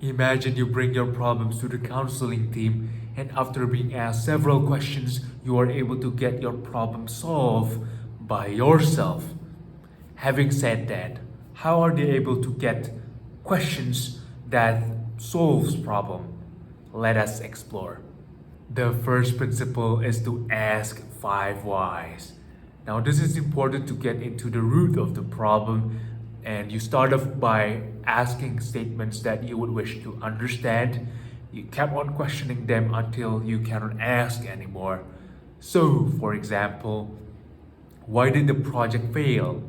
Imagine you bring your problems to the counseling team, and after being asked several questions, you are able to get your problem solved by yourself. Having said that, how are they able to get questions that solves problem? Let us explore. The first principle is to ask five whys. Now, this is important to get into the root of the problem, and you start off by asking statements that you would wish to understand. You kept on questioning them until you cannot ask anymore. So, for example, why did the project fail?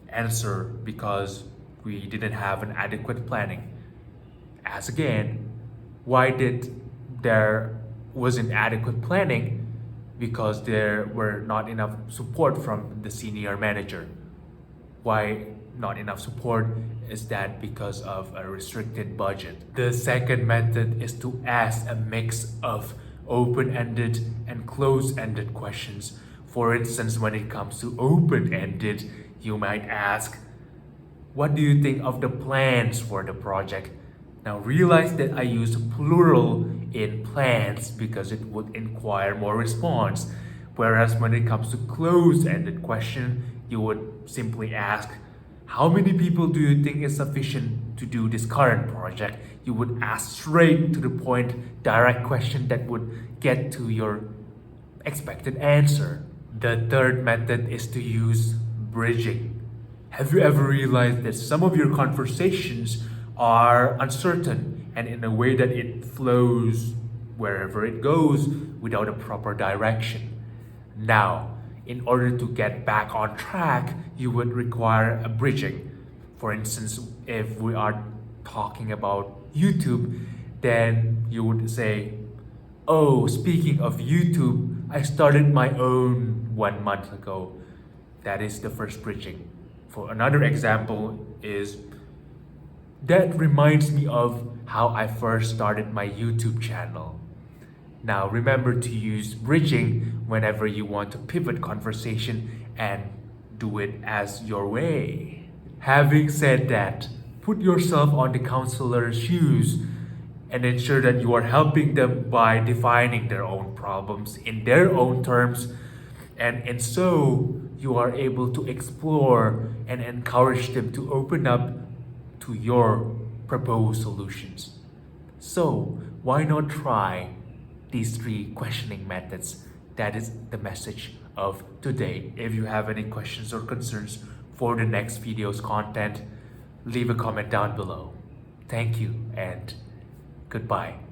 Answer: because we didn't have an adequate planning. Ask again: why did there wasn't adequate planning? Because there were not enough support from the senior manager. Why not enough support? Is that because of a restricted budget? The second method is to ask a mix of open-ended and closed-ended questions. For instance, when it comes to open-ended, you might ask, what do you think of the plans for the project? Now realize that I use plural in plans because it would inquire more response. Whereas when it comes to closed-ended question, you would simply ask, how many people do you think is sufficient to do this current project? You would ask straight to the point, direct question that would get to your expected answer. The third method is to use bridging. Have you ever realized that some of your conversations are uncertain and in a way that it flows wherever it goes without a proper direction? Now, in order to get back on track, you would require a bridging. For instance, if we are talking about YouTube, then you would say, oh, speaking of YouTube, I started my own 1 month ago. That is the first bridging. For another example is, that reminds me of how I first started my YouTube channel. Now remember to use bridging whenever you want to pivot conversation and do it as your way. Having said that, put yourself on the counselor's shoes and ensure that you are helping them by defining their own problems in their own terms, and so you are able to explore and encourage them to open up to your proposed solutions. So, why not try these three questioning methods? That is the message of today. If you have any questions or concerns for the next video's content, leave a comment down below. Thank you and goodbye.